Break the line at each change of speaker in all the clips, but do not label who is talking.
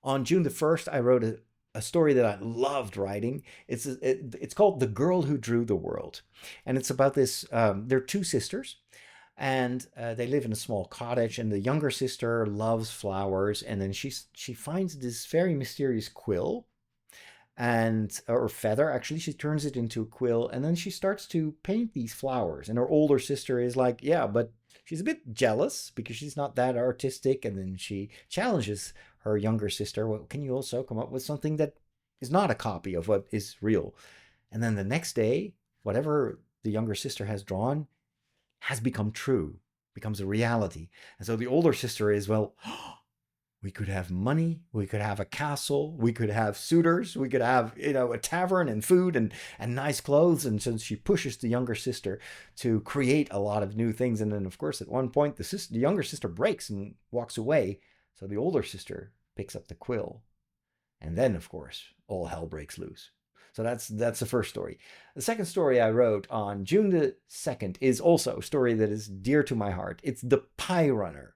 On June the 1st, I wrote a story that I loved writing. It's called The Girl Who Drew the World. And it's about this, they're two sisters, and they live in a small cottage, and the younger sister loves flowers, and then she finds this very mysterious quill, and or feather, actually. She turns it into a quill, and then she starts to paint these flowers, and her older sister is like, yeah, but she's a bit jealous because she's not that artistic, and then she challenges her younger sister, well, can you also come up with something that is not a copy of what is real? And then the next day, whatever the younger sister has drawn has become true, becomes a reality. And so the older sister is, well, we could have money, we could have a castle, we could have suitors, we could have, a tavern and food and nice clothes. And so she pushes the younger sister to create a lot of new things. And then, of course, at one point, the younger sister breaks and walks away. So the older sister picks up the quill. And then, of course, all hell breaks loose. So that's the first story. The second story I wrote on June the 2nd is also a story that is dear to my heart. It's The Pie Runner.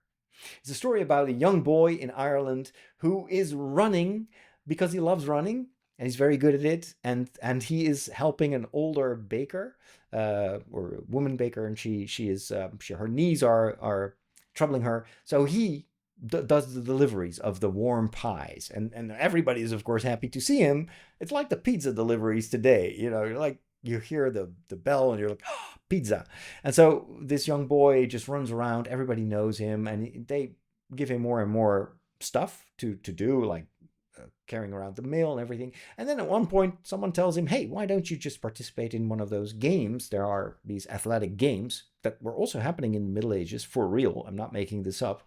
It's a story about a young boy in Ireland who is running because he loves running and he's very good at it. And he is helping an older baker, or a woman baker, and her knees are troubling her. So he does the deliveries of the warm pies, and everybody is of course happy to see him. It's like the pizza deliveries today. You're like, you hear the bell and you're like, oh, pizza. And so this young boy just runs around, everybody knows him, and they give him more and more stuff to do, like carrying around the mail and everything. And then at one point someone tells him, hey, why don't you just participate in one of those games? There are these athletic games that were also happening in the Middle Ages, for real, I'm not making this up.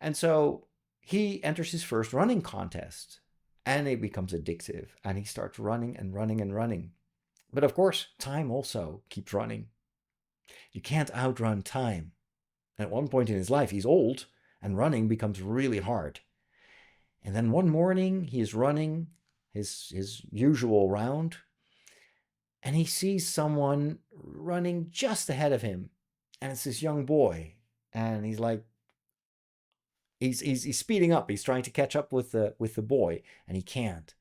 And so he enters his first running contest, and it becomes addictive, and he starts running and running and running. But of course, time also keeps running. You can't outrun time. And at one point in his life, he's old, and running becomes really hard. And then one morning, he is running his usual round, and he sees someone running just ahead of him. And it's this young boy. And he's like, he's speeding up. He's trying to catch up with the boy, and he can't.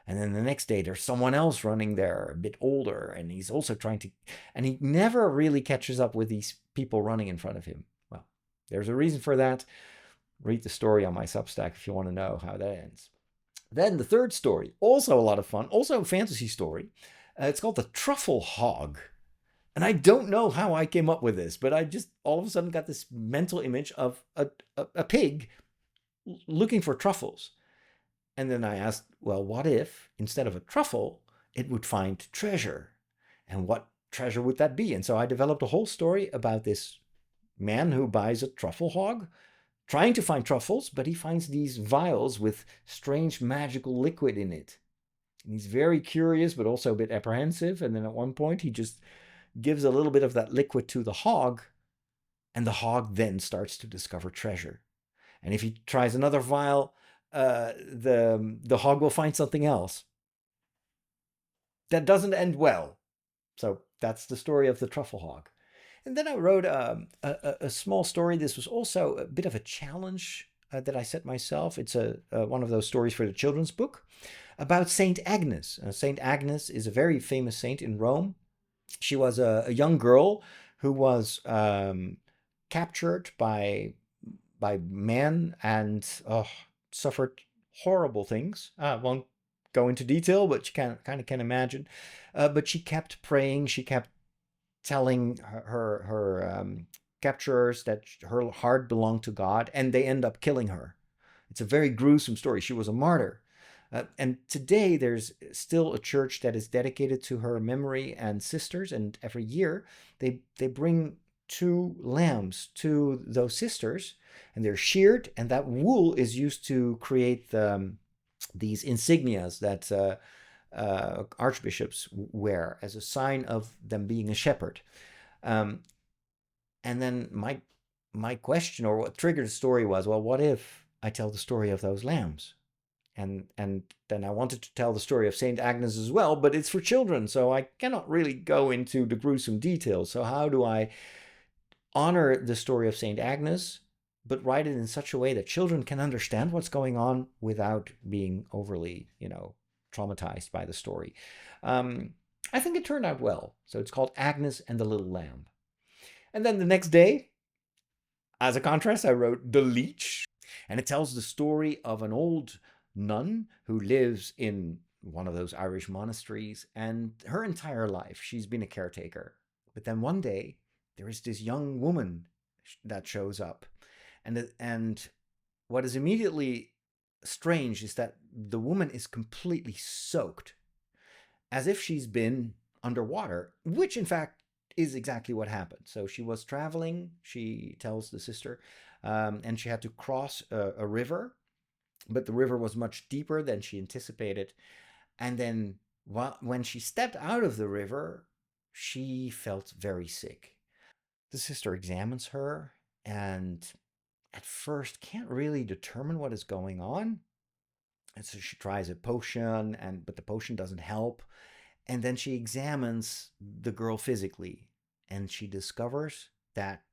And then the next day, there's someone else running there, a bit older, and he's also trying to, and he never really catches up with these people running in front of him. Well, there's a reason for that. Read the story on my Substack if you want to know how that ends. Then the third story, also a lot of fun, also a fantasy story. It's called The Truffle Hog. And I don't know how I came up with this, but I just all of a sudden got this mental image of a pig looking for truffles. And then I asked, well, what if instead of a truffle, it would find treasure? And what treasure would that be? And so I developed a whole story about this man who buys a truffle hog, trying to find truffles, but he finds these vials with strange magical liquid in it. And he's very curious, but also a bit apprehensive. And then at one point, he just gives a little bit of that liquid to the hog, and the hog then starts to discover treasure. And if he tries another vial, the hog will find something else. That doesn't end well. So that's the story of the truffle hog. And then I wrote a small story. This was also a bit of a challenge that I set myself. It's one of those stories for the children's book about Saint Agnes. Saint Agnes is a very famous saint in Rome. She was a young girl who was captured by men and suffered horrible things. I won't go into detail, but you kind of can imagine. But she kept praying. She kept telling her capturers that her heart belonged to God, and they end up killing her. It's a very gruesome story. She was a martyr. And today there's still a church that is dedicated to her memory and sisters, and every year they bring 2 lambs to those sisters, and they're sheared, and that wool is used to create these insignias that archbishops wear as a sign of them being a shepherd. And then my question, or what triggered the story, was, well, what if I tell the story of those lambs? And then I wanted to tell the story of Saint Agnes as well, but it's for children, so I cannot really go into the gruesome details. So how do I honor the story of Saint Agnes but write it in such a way that children can understand what's going on without being overly, traumatized by the story. Um, I think it turned out well. So it's called Agnes and the Little Lamb. And then the next day, as a contrast, I wrote The Leech. And it tells the story of an old nun who lives in one of those Irish monasteries. And her entire life, she's been a caretaker. But then one day, there is this young woman that shows up. And what is immediately strange is that the woman is completely soaked, as if she's been underwater, which in fact is exactly what happened. So she was traveling, she tells the sister, and she had to cross a river, but the river was much deeper than she anticipated. And then when she stepped out of the river, she felt very sick. The sister examines her and at first can't really determine what is going on. And so she tries a potion, but the potion doesn't help. And then she examines the girl physically, and she discovers that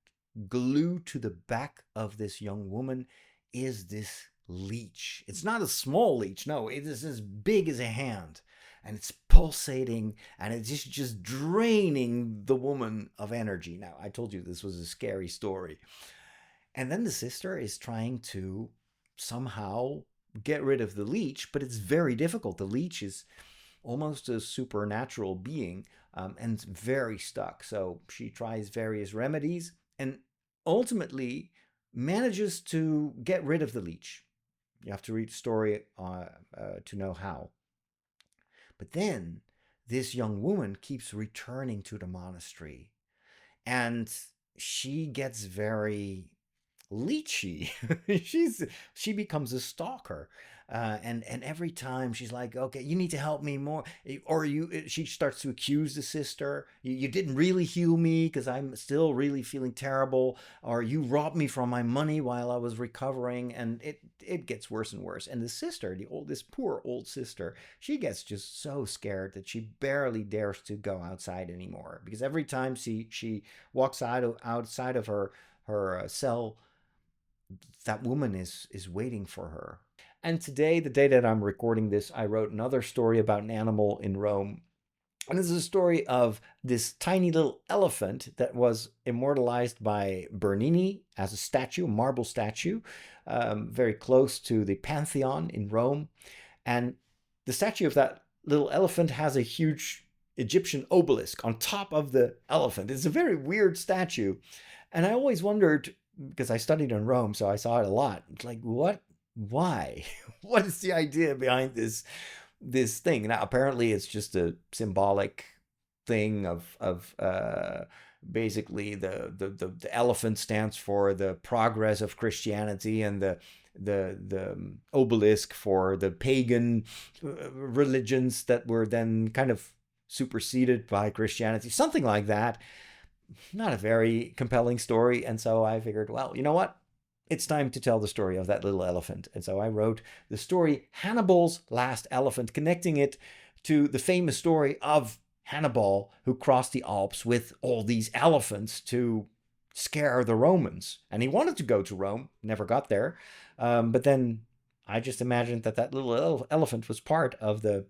glued to the back of this young woman is this leech. It's not a small leech, no, it is as big as a hand. And it's pulsating, and it's just draining the woman of energy. Now, I told you this was a scary story. And then the sister is trying to somehow get rid of the leech, but it's very difficult. The leech is almost a supernatural being, and very stuck. So she tries various remedies and ultimately manages to get rid of the leech. You have to read the story to know how. But then this young woman keeps returning to the monastery, and she gets very leechy. She becomes a stalker, and every time she's like, okay, you need to help me more, or she starts to accuse the sister. You didn't really heal me because I'm still really feeling terrible, or you robbed me from my money while I was recovering. And it gets worse and worse. And the sister, this poor old sister, she gets just so scared that she barely dares to go outside anymore, because every time she walks outside of her cell, that woman is waiting for her. And today, the day that I'm recording this, I wrote another story about an animal in Rome. And this is a story of this tiny little elephant that was immortalized by Bernini as a statue, a marble statue, very close to the Pantheon in Rome. And the statue of that little elephant has a huge Egyptian obelisk on top of the elephant. It's a very weird statue. And I always wondered, because I studied in Rome, so I saw it a lot. It's like, what? Why? What is the idea behind this thing? Now, apparently, it's just a symbolic thing of basically the elephant stands for the progress of Christianity, and the obelisk for the pagan religions that were then kind of superseded by Christianity, something like that. Not a very compelling story. And so I figured, well, you know what? It's time to tell the story of that little elephant. And so I wrote the story Hannibal's Last Elephant, connecting it to the famous story of Hannibal, who crossed the Alps with all these elephants to scare the Romans. And he wanted to go to Rome, never got there. But then I just imagined that little elephant was part of the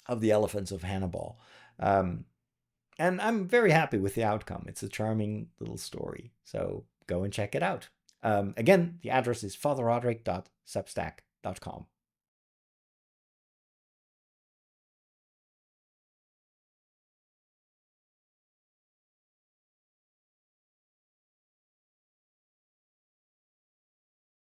elephants of Hannibal. And I'm very happy with the outcome. It's a charming little story. So go and check it out. Again, the address is fatherroderick.substack.com.